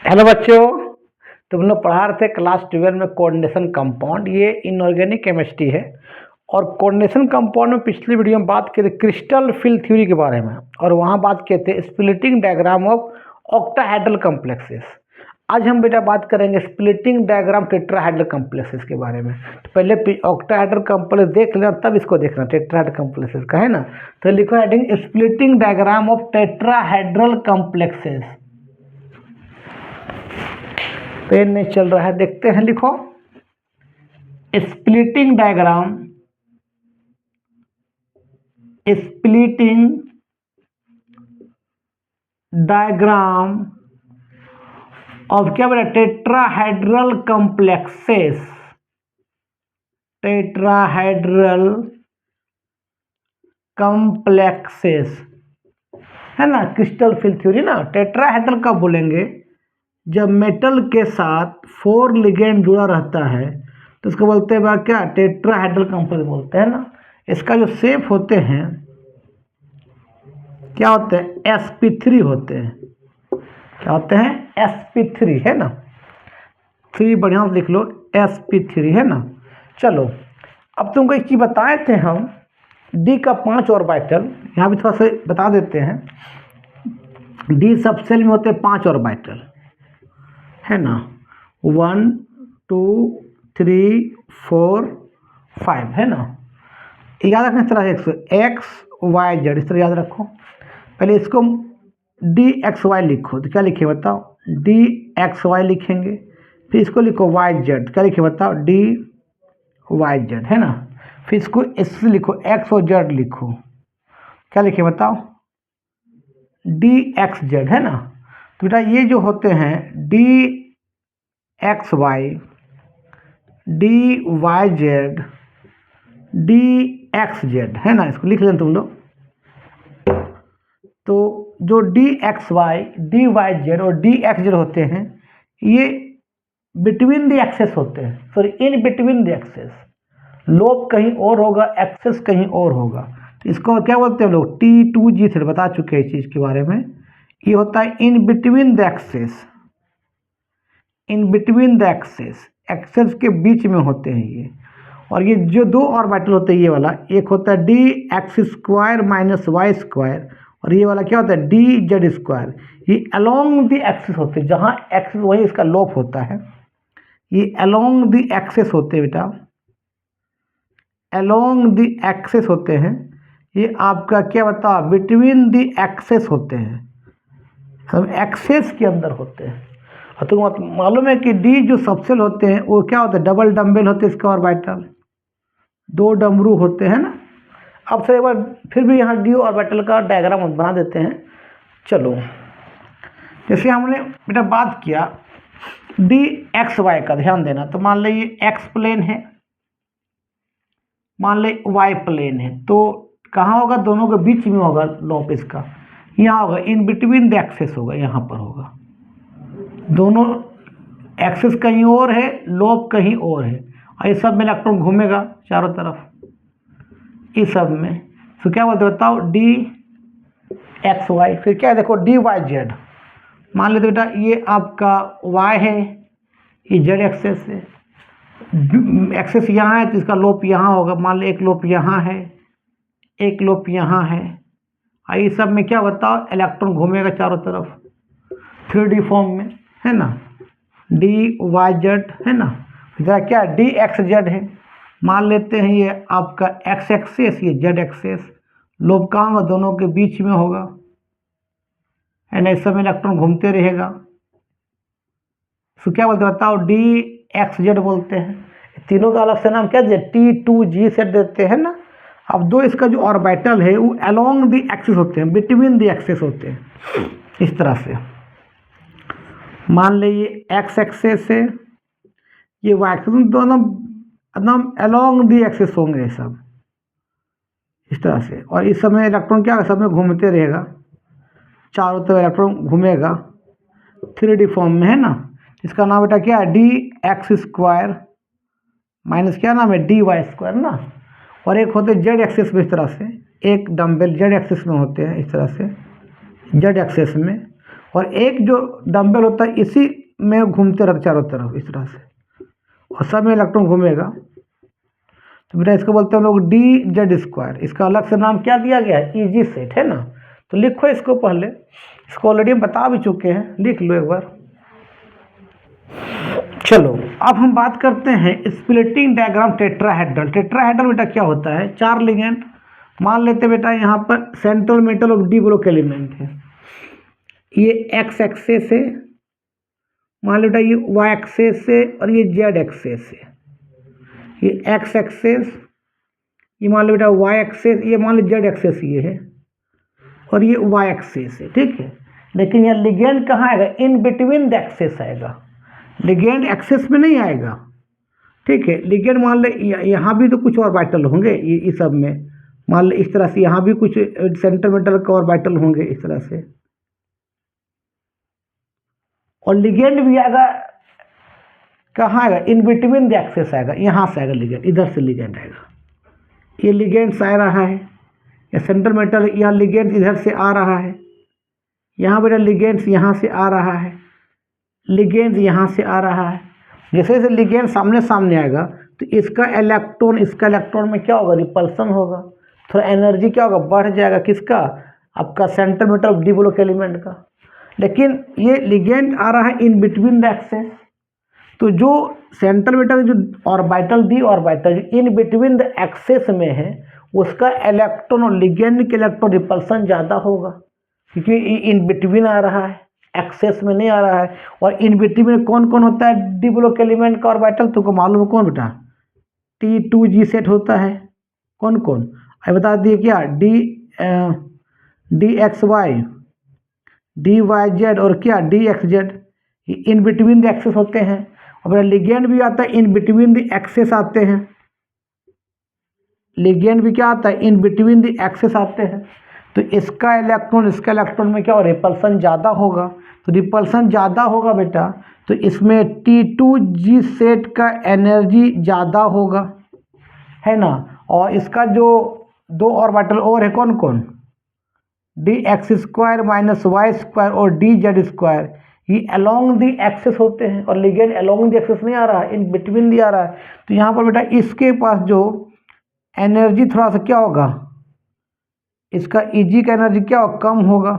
Hello बच्चों, तुम लोग पढ़ा रहे थे क्लास 12 में कोऑर्डिनेशन कंपाउंड। ये इनऑर्गेनिक केमिस्ट्री है और कोऑर्डिनेशन कंपाउंड में पिछली वीडियो में बात किए थे क्रिस्टल फिल थ्योरी के बारे में और वहाँ बात किए थे splitting diagram of octahedral complexes. आज हम बेटा बात करेंगे स्प्लिटिंग डायग्राम टेट्राहेड्रल कॉम्प्लेक्सेस के बारे में। तो पहले ऑक्टाहेड्रल कॉम्प्लेक्स देख लेना, तब इसको देखना टेट्राहेड्रल कॉम्प्लेक्सेस का, है ना। तो लिखो heading splitting diagram of tetrahedral complexes. Pen नहीं चल रहा है, देखते हैं, लिखो splitting diagram, splitting diagram of क्या बोला, टेट्राहेड्रल कॉम्प्लेक्सेस, टेट्राहेड्रल कॉम्प्लेक्सेस, है ना। क्रिस्टल फिल थ्योरी ना। टेट्राहेड्रल कब बोलेंगे, जब मेटल के साथ 4 लिगेंड जुड़ा रहता है तो इसको बोलते हैं क्या, टेट्राहेड्रल कॉम्प्लेक्स बोलते हैं ना। इसका जो शेप होते हैं क्या होते हैं, sp3 होते हैं। क्या होते हैं, sp3, है ना। 3 बढ़िया से लिख लो, sp3, है ना। चलो अब तुमको एक चीज़ बताए थे हम, डी का 5 ऑर्बिटल, यहाँ भी थोड़ा सा बता देते हैं। डी सबसेल में होते हैं 5 ऑर्बिटल, है ना। 1 2 3 4 5, है ना। याद रखना इस तरह एक्स वाई जेड, इस तरह याद रखो। पहले इसको डी एक्स वाई लिखो, तो क्या लिखे बताओ, डी एक्स वाई लिखेंगे। फिर इसको लिखो वाई जेड, क्या लिखे बताओ, डी वाई जेड, है ना। फिर इसको इससे लिखो एक्स और जेड लिखो, क्या लिखे बताओ, डी एक्स जेड, है ना। तो बेटा ये जो होते हैं D X Y, D Y Z, D X Z, है ना। इसको लिख लें तुम लोग। तो जो D X Y, D Y Z और डी एक्स जेड होते हैं, ये बिटवीन द एक्सेस होते हैं, sorry in between the axes. Lobe कहीं और होगा, एक्सेस कहीं और होगा। तो इसको क्या बोलते हैं लोग, T2G से बता चुके हैं इस चीज़ के बारे में। ये होता है in between the axes, in between the axes, axes के बीच में होते हैं ये। और ये जो 2 ऑर्बिटल होते हैं, ये वाला एक होता है D X square minus Y square, और ये वाला क्या होता है, डी जेड स्क्वायर। ये अलोंग द एक्सेस होते हैं, जहाँ एक्सेस वही इसका लोप होता है। ये अलोंग द एक्सेस होते हैं बेटा, अलोंग द एक्सेस होते हैं। ये आपका क्या बता, बिटवीन द एक्सेस होते हैं, हम एक्सेस के अंदर होते हैं। और तुम मालूम है कि डी जो सबसेल होते हैं वो क्या होता है, डबल डम्बेल होते हैं इसका ऑर्बिटल, 2 डमरू होते हैं ना। अब से एक बार फिर भी यहाँ डी ऑर्बिटल का डायग्राम बना देते हैं। चलो जैसे हमने बेटा बात किया डी एक्स वाई का, ध्यान देना। तो मान लीजिए एक्स प्लेन है, मान ले वाई प्लेन है, तो कहाँ होगा, दोनों के बीच में होगा लोप इसका, यहाँ होगा इन बिटवीन द एक्सेस होगा, यहाँ पर होगा। दोनों एक्सेस कहीं और है, लोब कहीं और है, और ये सब में इलेक्ट्रॉन घूमेगा चारों तरफ इस सब में। तो क्या बोलते बताओ, डी एक्स वाई। फिर क्या है, देखो डी वाई जेड। मान लेते बेटा ये आपका वाई है, ये जेड एक्सेस है, एक्सेस यहाँ है तो इसका लोप यहाँ होगा। मान लो एक लोप यहाँ है, एक लोप यहाँ है, और ये सब में क्या बताओ, इलेक्ट्रॉन घूमेगा चारों तरफ 3D फॉर्म में, है ना। डी वाई जेड, है ना। जरा क्या डी एक्स जेड है, मान लेते हैं ये आपका एक्स एक्सेस, ये जेड एक्सेस। लोब कहाँ होगा, दोनों के बीच में होगा, है ना। इस समय इलेक्ट्रॉन घूमते रहेगा। तो क्या बोलते हैं बताओ, डी एक्स जेड बोलते हैं। तीनों का अलग से नाम क्या दिया, T2G सेट देते हैं ना। अब 2 इसका जो ऑर्बिटल है वो अलोंग द एक्सिस होते हैं, बिटवीन द एक्सेस होते हैं इस तरह से। मान लीजिए एक्स एक्सेस है, ये वाई एक्सेस, दोनों एकदम अलोंग द एक्सेस होंगे ये सब इस तरह से। और इस समय इलेक्ट्रॉन क्या सब में घूमते रहेगा, चारों तरफ इलेक्ट्रॉन घूमेगा 3D फॉर्म में, है ना। इसका नाम बेटा क्या है, डी एक्स स्क्वायर माइनस क्या नाम है, डी वाई स्क्वायर ना। और एक होते जेड एक्सेस में इस तरह से, एक डम्बेल जेड एक्सेस में होते हैं इस तरह से, जेड एक्सेस में। और एक जो डंबल होता है इसी में घूमते रहते चारों तरफ इस तरह से, और सब में इलेक्ट्रॉन घूमेगा। तो बेटा इसको बोलते हैं हम लोग डी जेड स्क्वायर। इसका अलग से नाम क्या दिया गया है, ईजी सेट, है ना। तो लिखो इसको पहले, इसको ऑलरेडी हम बता भी चुके हैं, लिख लो एक बार। चलो अब हम बात करते हैं स्प्लिटिंग डायग्राम टेट्राहेड्रल। टेट्राहेड्रल बेटा क्या होता है, 4 लिगेंड मान लेते बेटा, यहाँ पर central metal of D block element है, ये एक्स एक्सेस है, मान लो बेटा ये वाई एक्सेस है, और ये जेड एक्सेस है। ये एक्स एक्सेस, ये मान लो बेटा वाई एक्सेस, ये मान लो जेड एक्सेस ये है, और ये वाई एक्सेस है, ठीक है। लेकिन यहाँ लिगेंड कहाँ आएगा, इन बिटवीन द एक्सेस आएगा, लिगेंड एक्सेस में नहीं आएगा, ठीक है। लिगेंड मान ले यहाँ भी तो कुछ ऑर्बिटल होंगे इस सब में, मान ले इस तरह से यहाँ भी कुछ सेंटर मेटल का ऑर्बिटल होंगे इस तरह से, और लिगेंड भी आएगा कहाँ आएगा, इन बिटवीन द एक्सेस आएगा, यहाँ से आएगा लिगेंड, इधर से लिगेंड आएगा। ये लिगेंड्स आ रहा है, या सेंटर मेटल, यहाँ लिगेंड्स इधर से आ रहा है, यहाँ बेटा लिगेंड्स यहाँ से आ रहा है, लिगेंड्स यहाँ से आ रहा है। जैसे जैसे लिगेंड सामने सामने आएगा तो इसका इलेक्ट्रॉन में क्या होगा, रिपल्सन होगा, थोड़ा एनर्जी क्या होगा, बढ़ जाएगा, किसका, आपका centre metal of D block element का। लेकिन ये लिगेंड आ रहा है इन बिटवीन द एक्सेस, तो जो सेंटर मेटल जो orbital D orbital in between the axes में है, उसका इलेक्ट्रॉन और लिगेंड के इलेक्ट्रॉन रिपल्सन ज़्यादा होगा, क्योंकि इन बिटवीन आ रहा है, एक्सेस में नहीं आ रहा है। और इन बिटवीन में कौन कौन होता है डी ब्लॉक एलिमेंट का ऑर्बिटल, तुमको मालूम है कौन बेटा, T2G सेट होता है, कौन कौन अभी बता दिए क्या, D X Y, D Y Z, और क्या D X Z, in between the axes होते हैं। और लिगेंड भी आता है इन बिटवीन द एक्सेस आते हैं, लिगेंड भी क्या आता है, इन बिटवीन द एक्सेस आते हैं। तो इसका इलेक्ट्रॉन में क्या हो, रिपल्सन ज़्यादा होगा। तो रिपल्सन ज़्यादा होगा बेटा, तो इसमें T2G सेट का एनर्जी ज़्यादा होगा, है ना। और इसका जो 2 ऑर्बिटल और है कौन कौन, D X square minus Y square और डी जेड स्क्वायर, ये अलोंग दी एक्सेस होते हैं, और लिगेंड अलोंग दी एक्सेस नहीं आ रहा है, इन बिटवीन दी आ रहा है। तो यहाँ पर बेटा इसके पास जो एनर्जी थोड़ा सा क्या होगा, इसका Eg का एनर्जी क्या होगा, कम होगा,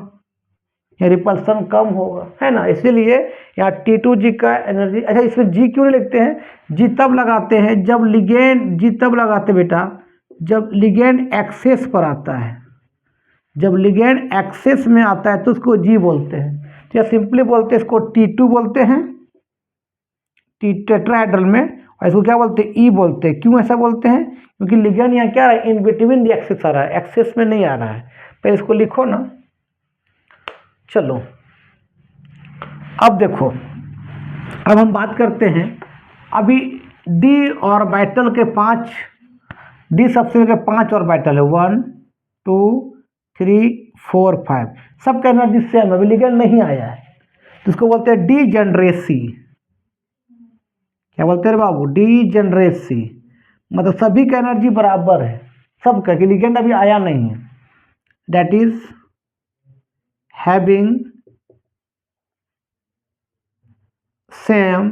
या रिपल्सन कम होगा, है ना। इसीलिए यहाँ T2G का एनर्जी, अच्छा इसमें G क्यों नहीं लिखते हैं, G तब लगाते हैं जब लिगेंड, G तब लगाते बेटा जब लिगेंड एक्सेस पर आता है, जब लिगेंड एक्सेस में आता है तो उसको G बोलते हैं। तो या सिंपली बोलते हैं इसको T2 बोलते हैं टेट्राहेड्रल में, और इसको क्या बोलते हैं, E बोलते हैं। क्यों ऐसा बोलते हैं, क्योंकि लिगेंड यहाँ क्या आ रहा है, इन बिटवीन द एक्सेस आ रहा है, एक्सेस में नहीं आ रहा है। पहले इसको लिखो ना। चलो अब देखो, अब हम बात करते हैं अभी डी ऑर्बिटल के 5, डी सबसे लेकर 5 ऑर्बिटल है, 1 2 3 4 5, सबका एनर्जी सेम है, अभी लिगेंड नहीं आया है, तो इसको बोलते हैं डी जनरेसी। क्या बोलते हैं बाबू, डी जनरेसी, मतलब सभी का एनर्जी बराबर है, सबका, कि लिगेंड अभी आया नहीं है। That is having same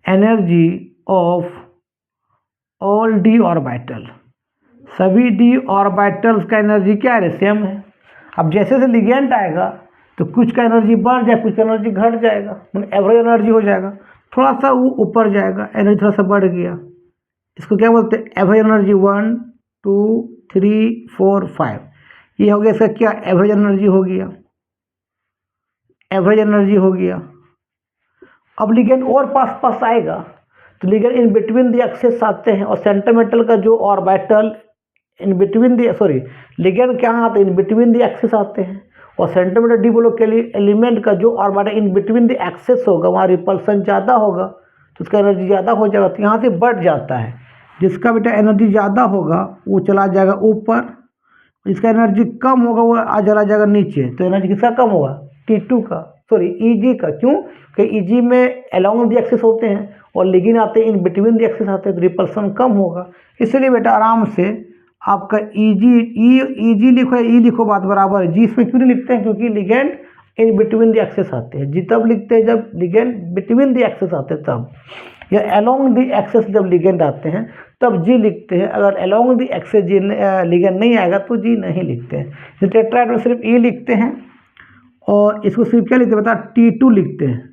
energy of all D orbital, सभी डी ऑर्बिटल्स का एनर्जी क्या है, सेम है। अब जैसे जैसे लिगेंड आएगा तो कुछ का एनर्जी बढ़ जाए, कुछ का एनर्जी घट जाएगा, मतलब एवरेज एनर्जी हो जाएगा, थोड़ा सा वो ऊपर जाएगा, एनर्जी थोड़ा सा बढ़ गया, इसको क्या बोलते हैं, एवरेज एनर्जी 1 2 3 4 5, ये हो गया इसका क्या, एवरेज एनर्जी हो गया, एवरेज एनर्जी हो गया। अब लिगेंड और पास पास आएगा तो ligand in between the axes आते हैं, और सेंटर मेटल का जो orbital in between the, sorry ligand क्या आते हैं, इन बिटवीन द एक्सेस आते हैं, और सेंटर मेटल डी ब्लॉक के लिए एलिमेंट का जो orbital in between the axes होगा, वहाँ रिपल्सन ज़्यादा होगा, तो उसका एनर्जी ज़्यादा हो जाएगा, तो यहाँ से बढ़ जाता है। जिसका बेटा एनर्जी ज़्यादा होगा वो चला जाएगा ऊपर, जिसका एनर्जी कम होगा वो चला जाएगा नीचे। तो एनर्जी किसका कम होगा, T2 का, सॉरी Eg का। क्यों, कि Eg में अलोंग द एक्सेस होते हैं और लिगेंड आते हैं इन बिटवीन द एक्सेस आते हैं, तो रिपल्सन कम होगा। इसलिए बेटा आराम से आपका ई जी लिखो या ई लिखो, बात बराबर है। जी इसमें क्यों नहीं लिखते हैं, क्योंकि ligand in between the axes आते हैं। जी तब लिखते हैं जब लिगेंड बिटवीन द एक्सेस आते हैं तब, या अलोंग द एक्सेस जब लिगेंड आते हैं तब जी लिखते हैं। अगर along the axes G ligand नहीं आएगा तो जी नहीं लिखते हैं। टेट्राहेड्रल में सिर्फ ई लिखते हैं, और इसको सिर्फ क्या लिखते हैं बता, T2 लिखते हैं,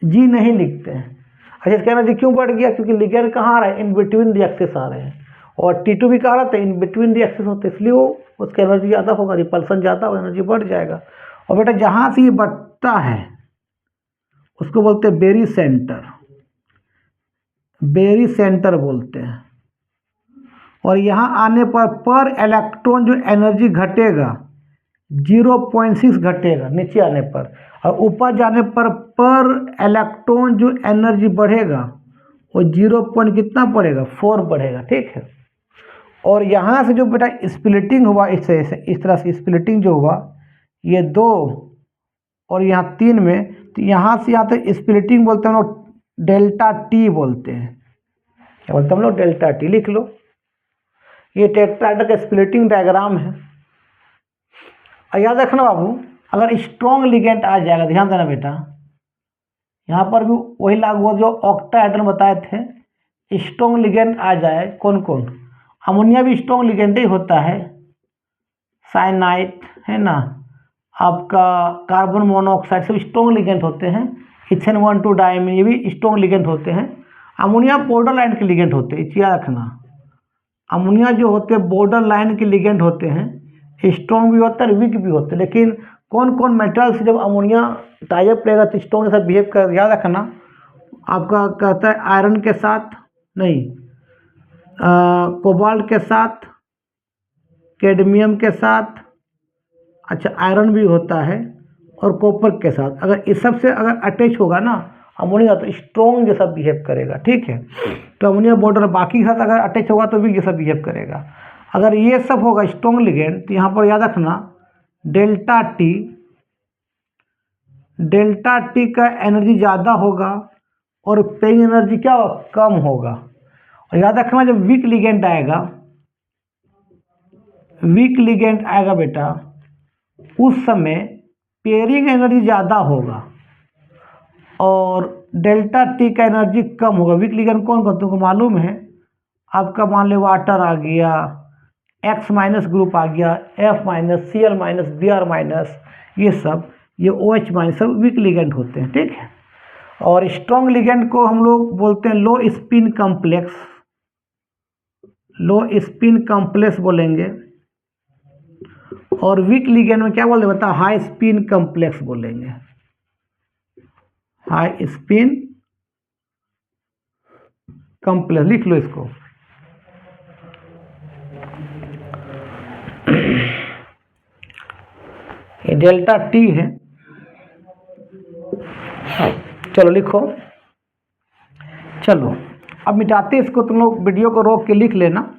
जी नहीं लिखते हैं। अच्छा, इसका एनर्जी क्यों बढ़ गया, क्योंकि लिगेंड कहाँ आ रहा है, इन बिटवीन द एक्सेस आ रहे हैं, और T2 भी कहाँ रहता है, इन बिटवीन द एक्सेस होते हैं, इसलिए वो उसका एनर्जी ज़्यादा होगा, रिपल्सन ज़्यादा होगा, एनर्जी बढ़ जाएगा। और बेटा जहाँ से ये बढ़ता है उसको बोलते हैं बेरी सेंटर, बेरी सेंटर बोलते हैं। और यहाँ आने पर इलेक्ट्रॉन जो एनर्जी घटेगा 0.6 घटेगा नीचे आने पर, और ऊपर जाने पर इलेक्ट्रॉन जो एनर्जी बढ़ेगा वो 0 पॉइंट कितना बढ़ेगा, 4 बढ़ेगा, ठीक है। और यहाँ से जो बेटा स्प्लिटिंग हुआ इस तरह से स्प्लिटिंग जो हुआ ये 2 और यहाँ 3 में, तो यहाँ से यहाँ तक स्प्लिटिंग बोलते हैं हम लोग डेल्टा टी बोलते हैं। क्या बोलते हैं हम लोग, डेल्टा टी, लिख लो। ये टेट्राहेड्रल का स्प्लिटिंग डायग्राम है। और याद रखना बाबू, अगर स्ट्रॉन्ग लिगेंड आ जाएगा, ध्यान देना बेटा, यहाँ पर भी वही लागू हुआ जो ऑक्टाहेड्रल बताए थे। स्ट्रॉन्ग लिगेंड आ जाए, कौन कौन, अमोनिया भी स्ट्रॉन्ग लिगेंड ही होता है, साइनाइड है ना, आपका कार्बन मोनोऑक्साइड सब स्ट्रॉन्ग लिगेंड होते हैं। इथेन 1,2 डायमीन ये भी स्ट्रॉन्ग लिगेंड होते हैं। अमोनिया बॉर्डर लाइन के लिगेंड होते हैं, याद रखना। अमोनिया जो होते हैं बॉर्डर लाइन के लिगेंड होते हैं, स्ट्रॉन्ग भी होता है वीक भी होते हैं। लेकिन कौन कौन मेटल से जब अमोनिया टाइप रहेगा तो स्ट्रॉन्ग जैसा बिहेव कर, याद रखना। आपका कहता है आयरन के साथ नहीं, कोबाल्ट के साथ, कैडमियम के साथ, अच्छा आयरन भी होता है, और कॉपर के साथ। अगर इस सब से अगर अटैच होगा ना अमोनिया तो स्ट्रॉन्ग जैसा बिहेव करेगा, ठीक है। तो अमोनिया बॉर्डर बाकी के साथ अगर अटैच होगा तो भी जैसा बिहेव करेगा। अगर ये सब होगा स्ट्रॉन्ग लिगेंड तो यहाँ पर याद रखना डेल्टा टी का एनर्जी ज़्यादा होगा और पेइंग एनर्जी क्या होगा, कम होगा। और याद रखना जब वीक लिगेंड आएगा बेटा, उस समय पेयरिंग एनर्जी ज़्यादा होगा और डेल्टा टी का एनर्जी कम होगा। वीक लिगेंड कौन कौन तुमको मालूम है, आपका मान लो वाटर आ गया, X माइनस ग्रुप आ गया, F minus, Cl minus, Br minus, ये सब, ये OH माइनस, सब वीक लिगेंड होते हैं, ठीक है। और स्ट्रॉन्ग लिगेंड को हम लोग बोलते हैं लो स्पिन कॉम्प्लेक्स बोलेंगे। और वीक लिगेंड में क्या बोलते हैं बता, हाई स्पिन कॉम्प्लेक्स बोलेंगे, हाई स्पिन कॉम्प्लेक्स, लिख लो इसको। ये डेल्टा टी है, चलो लिखो। चलो अब मिटाते इसको, तुम लोग वीडियो को रोक के लिख लेना।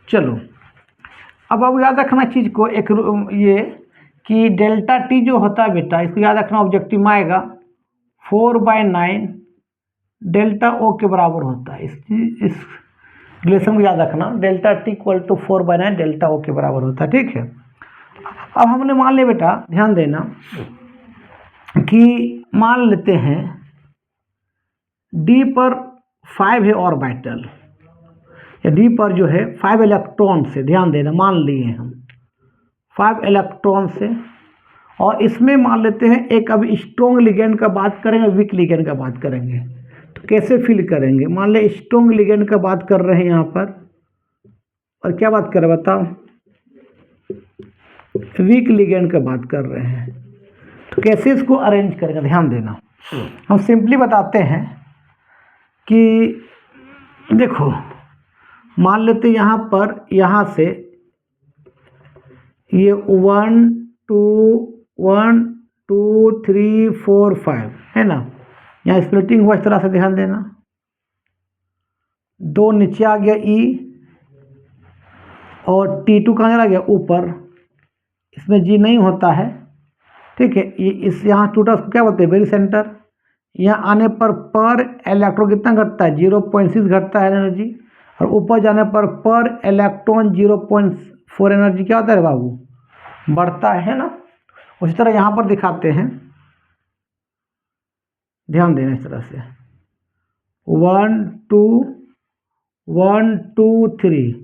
चलो अब याद रखना चीज़ को, एक ये कि डेल्टा टी जो होता है बेटा, इसको याद रखना, ऑब्जेक्टिव में आएगा 4/9 डेल्टा ओ के बराबर होता है। इस रिलेशन को याद रखना, delta t equal to 4/9 delta o के बराबर होता है, ठीक है। अब हमने मान लिया बेटा, ध्यान देना कि मान लेते हैं डी पर 5 है ऑर्बिटल, या डी पर जो है 5 इलेक्ट्रॉन से, ध्यान देना, मान लिए हम 5 इलेक्ट्रॉन से। और इसमें मान लेते हैं एक, अभी स्ट्रॉन्ग लिगेंड का बात करेंगे, वीक लिगेंड का बात करेंगे, तो कैसे फील करेंगे। मान ले स्ट्रॉन्ग लिगेंड का बात कर रहे हैं यहाँ पर, और क्या बात कर रहे हैं बताओ, वीक लिगेंड का बात कर रहे हैं, तो कैसे इसको अरेंज करेंगे, ध्यान देना। हम सिंपली बताते हैं कि देखो, मान लेते यहाँ पर, यहाँ से ये 1 2 3 4 5 है ना, यहाँ स्प्लिटिंग हुआ इस तरह से, ध्यान देना। 2 नीचे आ गया ई, और T2 कहाँ चला गया, ऊपर, इसमें जी नहीं होता है, ठीक है। ये इस यहाँ टूटा, उसको क्या बोलते हैं, बेरी सेंटर। यहाँ आने पर इलेक्ट्रॉन कितना घटता है, 0.6 घटता है एनर्जी। और ऊपर जाने पर इलेक्ट्रॉन 0.4 एनर्जी क्या होता है बाबू, बढ़ता है ना। उसी तरह यहाँ पर दिखाते हैं, ध्यान देना इस तरह से 1 2 1 2 3,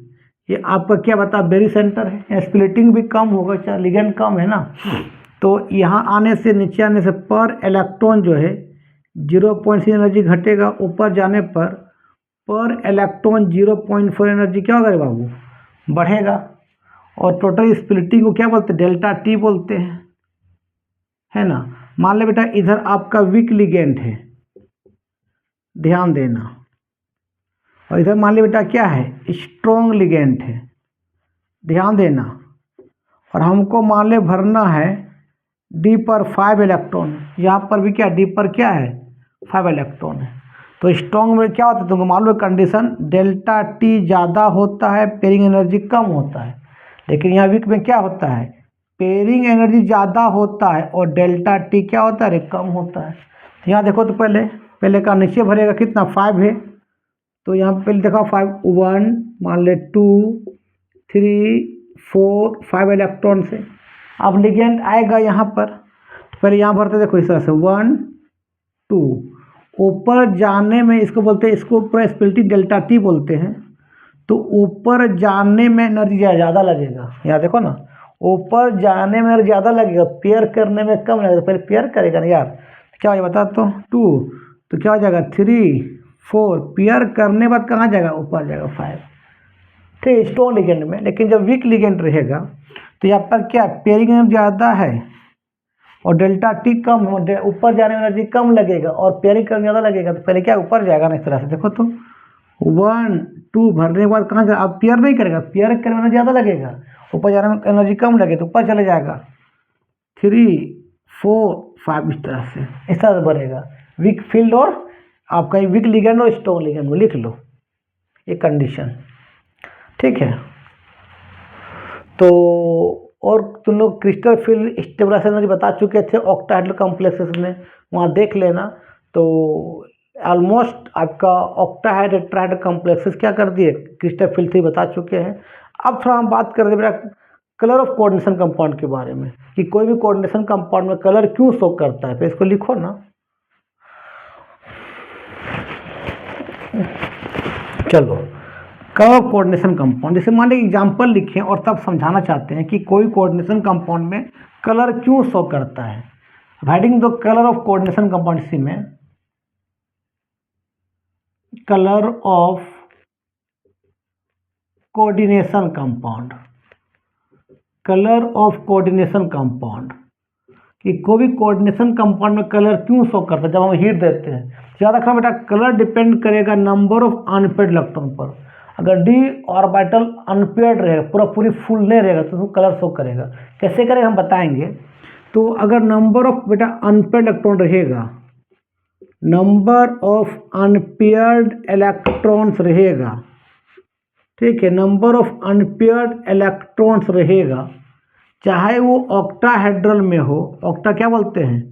ये आपका क्या बता, बेरी सेंटर है, स्प्लिटिंग भी कम होगा, क्या लिगेंड कम है ना। तो यहाँ आने से, नीचे आने से पर इलेक्ट्रॉन जो है 0.6 एनर्जी घटेगा, ऊपर जाने पर इलेक्ट्रॉन 0.4 एनर्जी क्या होगा बाबू, बढ़ेगा। और टोटल स्प्लिटिंग को क्या बोलते हैं, डेल्टा टी बोलते हैं, है ना। मान ले बेटा इधर आपका वीक लिगेंड है, ध्यान देना, और इधर मान ले बेटा क्या है, स्ट्रॉन्ग लिगेंड है, ध्यान देना। और हमको मान ले भरना है डी पर 5 इलेक्ट्रॉन, यहाँ पर भी क्या डी पर क्या है 5 इलेक्ट्रॉन है। तो स्ट्रॉन्ग में क्या होता है तुमको मालूम है कंडीशन, डेल्टा टी ज़्यादा होता है, पेयरिंग एनर्जी कम होता है। लेकिन यहाँ वीक में क्या होता है, पेयरिंग एनर्जी ज़्यादा होता है और डेल्टा टी क्या होता है, कम होता है। यहाँ देखो तो पहले का नीचे भरेगा कितना 5 है, तो यहाँ पहले देखो 5 1 मान ले 2 3 4 5 इलेक्ट्रॉन से। अब लिगेंड आएगा यहाँ पर, तो पहले यहाँ भरते देखो इस तरह से 1 2, ऊपर जाने में इसको बोलते हैं, इसको पूरा स्प्लिटिंग डेल्टा टी बोलते हैं। तो ऊपर जाने में एनर्जी ज़्यादा लगेगा, यहाँ देखो ना, ऊपर जाने में ज़्यादा लगेगा, पेयर करने में कम लगेगा। पहले पेयर करेगा ना यार, क्या हो जाएगा बता तो 2, तो क्या हो जाएगा 3 4, पेयर करने बाद कहाँ जाएगा, ऊपर जाएगा 5, ठीक स्ट्रॉन्ग लिगेंड में। लेकिन जब वीक लिगेंड रहेगा तो यहाँ पर क्या पेयरिंग एनर्जी ज़्यादा है और डेल्टा टी कम है, ऊपर जाने में एनर्जी कम लगेगा और पेयरिंग करने ज़्यादा लगेगा, तो पहले क्या ऊपर जाएगा ना इस तरह से। देखो तो 1 2 भरने के बाद कहाँ जाएगा, अब पेयर नहीं करेगा, पेयर करने में ज़्यादा लगेगा, ऊपर जाने में एनर्जी कम लगे तो ऊपर चले जाएगा 3 4 5, इस तरह से बढ़ेगा वीक फील्ड और आपका वीक लिगेंड और स्ट्रॉन्ग लिगेंड में लिख लो ये कंडीशन, ठीक है। तो और तुम लोग क्रिस्टल फील्ड स्टेबलाइजेशन एनर्जी बता चुके थे ऑक्टाहेड्रल कॉम्प्लेक्सेस में, वहाँ देख लेना। तो ऑलमोस्ट आपका ऑक्टाहेड्रल टेट्राहेड्रल कॉम्प्लेक्सेस क्या कर दिए, क्रिस्टल फील्ड से बता चुके हैं। अब थोड़ा हम बात कर रहे हैं कलर ऑफ कोऑर्डिनेशन कंपाउंड के बारे में, कि कोई भी कोऑर्डिनेशन कंपाउंड में कलर क्यों शो करता है, तो इसको लिखो ना। चलो कलर ऑफ कोऑर्डिनेशन कंपाउंड, जैसे मान लीजिए एग्जाम्पल लिखें और तब समझाना चाहते हैं कि कोई कोऑर्डिनेशन कंपाउंड में कलर क्यों शो करता है। Writing the colour of coordination compound, इसी में colour of coordination compound, colour of coordination compound, कि कोई भी कोऑर्डिनेशन कंपाउंड में कलर क्यों शो करता है जब हम हीट देते हैं। याद रखना बेटा कलर डिपेंड करेगा नंबर ऑफ अनपेयर्ड इलेक्ट्रॉन पर। अगर डी ऑर्बिटल अनपेयर्ड रहेगा, पूरी फुल नहीं रहेगा तो कलर शो करेगा। कैसे करेगा हम बताएंगे। तो अगर नंबर ऑफ बेटा अनपेयर्ड इलेक्ट्रॉन रहेगा, नंबर ऑफ अनपेयर्ड इलेक्ट्रॉन्स रहेगा, ठीक है, नंबर ऑफ अनपेयर्ड इलेक्ट्रॉन्स रहेगा, चाहे वो ऑक्टाहेड्रल में हो। ऑक्टा क्या बोलते हैं,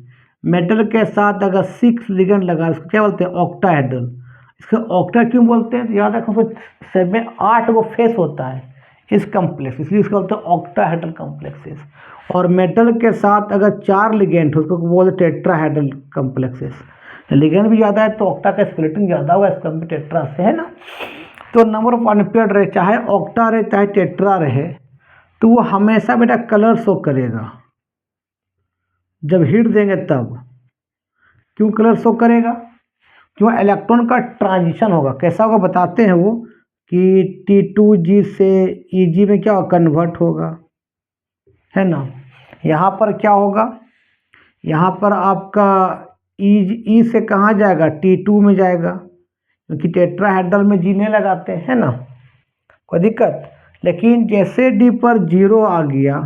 मेटल के साथ अगर 6 लिगेंड लगा इसको क्या बोलते हैं ऑक्टाहेड्रल। इसको ऑक्टा क्यों बोलते हैं, याद रखो सब में 8 वो फेस होता है इस कॉम्प्लेक्स, इसलिए इसको बोलते हैं ऑक्टाहेड्रल कॉम्प्लेक्सेस। और मेटल के साथ अगर 4 लिगेंड हो उसको बोलते हैं टेट्राहेड्रल कॉम्प्लेक्सेस। लिगेंड भी ज़्यादा है तो ऑक्टा का स्प्लिटिंग ज़्यादा हुआ, इसका भी टेट्रा से, है ना। तो नंबर ऑफ अनपेयर्ड रहे, चाहे ऑक्टा रहे चाहे टेट्रा रहे, तो वो हमेशा बेटा कलर शो करेगा जब हीट देंगे तब। क्यों कलर शो करेगा, क्यों इलेक्ट्रॉन का ट्रांजिशन होगा। कैसा होगा बताते हैं वो, कि T2G से Eg में क्या कन्वर्ट होगा, है ना। यहाँ पर क्या होगा, यहाँ पर आपका E से कहाँ जाएगा, T2 में जाएगा, क्योंकि टेट्राहेड्रल में G नहीं लगाते हैं ना, कोई दिक्कत। लेकिन जैसे D पर 0 आ गया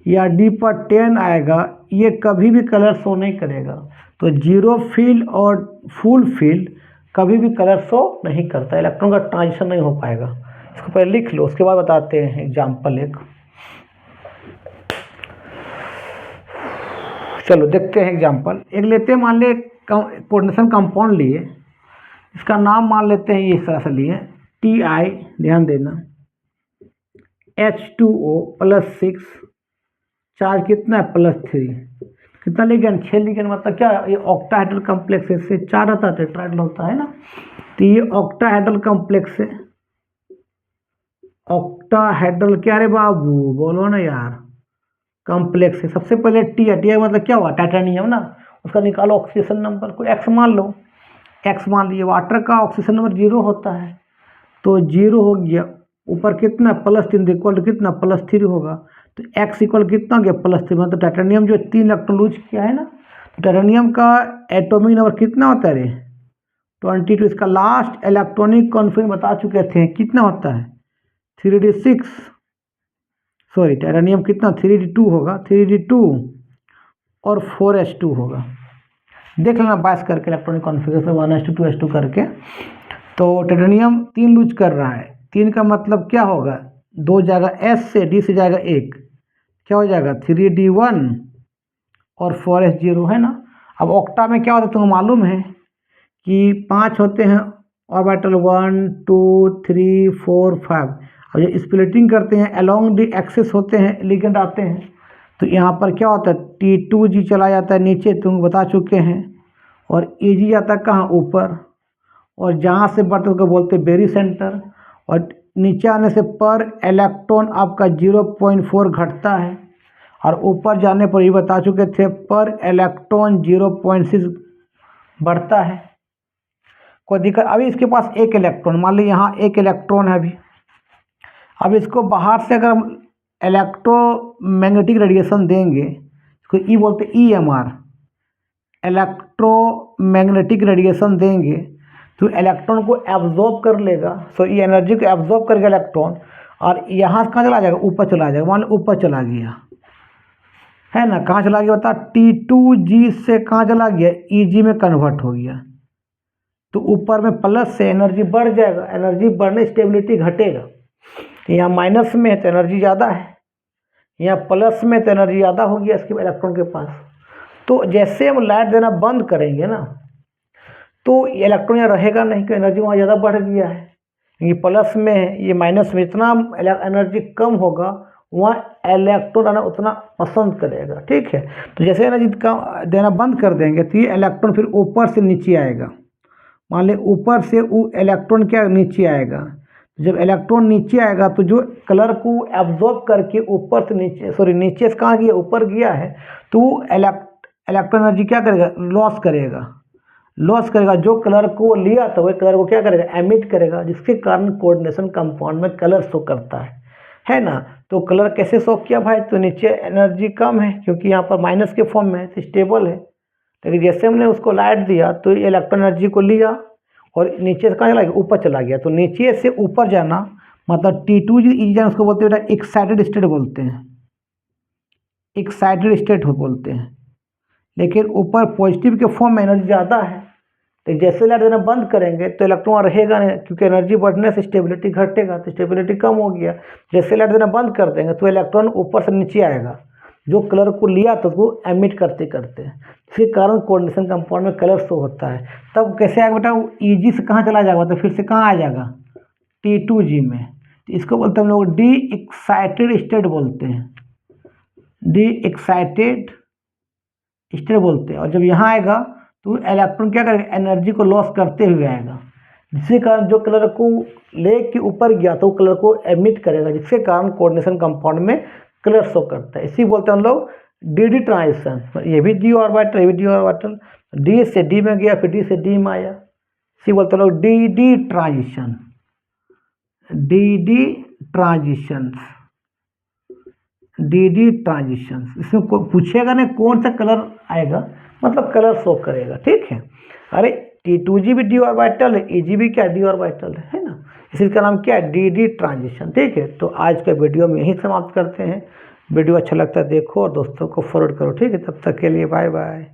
या D पर 10 आएगा, ये कभी भी कलर शो नहीं करेगा। तो 0 फील्ड और फुल फील्ड कभी भी कलर शो नहीं करता, इलेक्ट्रॉन का ट्रांजिशन नहीं हो पाएगा। इसको पहले लिख लो, उसके बाद बताते हैं एग्जाम्पल एक। चलो देखते हैं एग्जाम्पल एक लेते हैं। मान लिया कोऑर्डिनेशन कंपाउंड लिए, इसका नाम मान लेते हैं ये इस तरह से लिए Ti, ध्यान देना, H2O +6, चार्ज कितना है +3, कितना लिगेंड 6 लिगेंड, मतलब क्या ये ऑक्टाहेड्रल कॉम्प्लेक्स है, इससे 4 आता है टेट्राहेड्रल होता है ना, तो ये ऑक्टाहेड्रल कॉम्प्लेक्स है। ऑक्टाहेड्रल क्या रे बाबू, बोलो ना यार, कॉम्प्लेक्स है। सबसे पहले टी है, टी मतलब क्या हुआ, टाइटेनियम ना, उसका निकालो ऑक्सीजन नंबर, कोई एक्स मान लो, एक्स मान लिए, वाटर का ऑक्सीजन नंबर 0 होता है, तो 0 हो गया, ऊपर कितना +3 इक्वल टू कितना +3 होगा, तो x इक्वल कितना हो गया +3, मतलब टाइटेनियम जो 3 इलेक्ट्रॉन लूज किया है ना, तो टाइटेनियम का एटॉमिक नंबर कितना होता है रे 22, इसका लास्ट इलेक्ट्रॉनिक कॉन्फिगरेशन बता चुके थे कितना होता है 3d6, सॉरी टाइटेनियम कितना 3d2 होगा, 3d2 और 4s2 होगा, देख लेना 22 करके इलेक्ट्रॉनिक कॉन्फिगरेशन 1s2 2s2 करके। तो टाइटेनियम 3 लूज कर रहा है, 3 का मतलब क्या होगा, 2 जाएगा s से, d से जाएगा 1, क्या हो जाएगा 3d1 और 4s0 है ना। अब ऑक्टा में क्या होता है तुम्हें मालूम है कि 5 होते हैं ऑर्बिटल, 1 2 3 4 5, और ये स्प्लिटिंग करते हैं अलोंग द एक्सिस होते हैं, लिगेंड आते हैं, तो यहाँ पर क्या होता है T2G चला जाता है नीचे, तुम बता चुके हैं, और Eg जाता है कहाँ ऊपर, और जहाँ से बढ़ते उसको बोलते हैं बेरी सेंटर, और नीचे आने से पर इलेक्ट्रॉन आपका 0.4 घटता है, और ऊपर जाने पर ये बता चुके थे पर इलेक्ट्रॉन 0.6 बढ़ता है। कोई दिक्कत, अभी इसके पास एक इलेक्ट्रॉन, मान लो यहाँ एक इलेक्ट्रॉन है अभी, अब इसको बाहर से अगर हम इलेक्ट्रोमैग्नेटिक रेडिएशन देंगे, इसको ई बोलते EMR, इलेक्ट्रोमैग्नेटिक रेडिएशन देंगे तो इलेक्ट्रॉन को एब्जॉर्ब कर लेगा, सो ये एनर्जी को एब्जॉर्ब करके इलेक्ट्रॉन, और यहाँ से कहाँ चला जाएगा, ऊपर चला जाएगा, मान लो ऊपर चला गया है ना, कहाँ चला गया बता, T2G से कहाँ चला गया, Eg में कन्वर्ट हो गया, तो ऊपर में प्लस से एनर्जी बढ़ जाएगा, एनर्जी बढ़ने स्टेबिलिटी घटेगा, यहाँ माइनस में है तो एनर्जी ज़्यादा है, यहाँ प्लस में तो एनर्जी ज़्यादा होगी इसके इलेक्ट्रॉन के पास। तो जैसे हम लाइट देना बंद करेंगे ना, तो इलेक्ट्रॉन यहाँ रहेगा नहीं, कि एनर्जी वहाँ ज़्यादा बढ़ गया है, ये प्लस में है ये माइनस में, इतना एनर्जी कम होगा वहाँ इलेक्ट्रॉन आना उतना पसंद करेगा, ठीक है। तो जैसे एनर्जी कम देना बंद कर देंगे तो ये इलेक्ट्रॉन फिर ऊपर से नीचे आएगा, मान लें ऊपर से वो इलेक्ट्रॉन क्या नीचे आएगा, जब इलेक्ट्रॉन नीचे आएगा तो जो कलर को एब्जॉर्ब करके ऊपर से नीचे, सॉरी नीचे से कहाँ गया ऊपर गया है, तो इलेक्ट्रॉन एनर्जी क्या करेगा, लॉस करेगा, लॉस करेगा, जो कलर को लिया तो वह कलर को क्या करेगा, एमिट करेगा, जिसके कारण कोऑर्डिनेशन कंपाउंड में कलर शो करता है ना। तो कलर कैसे शो किया भाई, तो नीचे एनर्जी कम है क्योंकि यहाँ पर माइनस के फॉर्म में है तो स्टेबल है, लेकिन जैसे हमने उसको लाइट दिया तो ये इलेक्ट्रॉन एनर्जी को लिया और नीचे से कहाँ चला गया, ऊपर चला गया, तो नीचे से ऊपर जाना मतलब T2G जाना, उसको बोलते हैं एक्साइटेड स्टेट बोलते हैं, एक्साइटेड स्टेट बोलते हैं, लेकिन ऊपर पॉजिटिव के फॉर्म में एनर्जी ज़्यादा है, तो जैसे लाइट देना बंद करेंगे तो इलेक्ट्रॉन रहेगा नहीं, क्योंकि एनर्जी बढ़ने से स्टेबिलिटी घटेगा, तो स्टेबिलिटी कम हो गया, जैसे लाइट देना बंद कर देंगे तो इलेक्ट्रॉन ऊपर से नीचे आएगा, जो कलर को लिया तो उसको एमिट करते करते, इसी कारण कोऑर्डिनेशन कंपाउंड में कलर शो होता है। तब कैसे आएगा बेटा, Eg से कहाँ चला जाएगा, तो फिर से कहाँ आ जाएगा T2G में, तो इसको बोलते हैं हम लोग डी एक्साइटेड स्टेट बोलते हैं, डी एक्साइटेड स्टेट बोलते हैं। और जब यहाँ आएगा तो इलेक्ट्रॉन क्या करेगा, एनर्जी को लॉस करते हुए आएगा, जिसके कारण जो कलर को ले के ऊपर गया तो कलर को एमिट करेगा, जिसके कारण कोऑर्डिनेशन कंपाउंड में कलर शो करता है। इसी बोलते हैं हम लोग डी ट्रांजिशन, ये भी डी ऑर्बिटल, ये भी डी ऑर्बिटल, डी से डी में गया फिर डी से डी में आया, इसी बोलते हैं लोग D transition, D transition, D transition. इसमें पूछेगा ना कौन सा कलर आएगा, मतलब कलर शो करेगा, ठीक है। अरे T2G भी डी ऑर्बिटल है, Eg भी क्या डी ऑर्बिटल है ना, इसी का नाम क्या है डी ट्रांजिशन, ठीक है। तो आज के वीडियो में यही समाप्त करते हैं, वीडियो अच्छा लगता है देखो और दोस्तों को फॉरवर्ड करो, ठीक है। तब तक के लिए बाय बाय।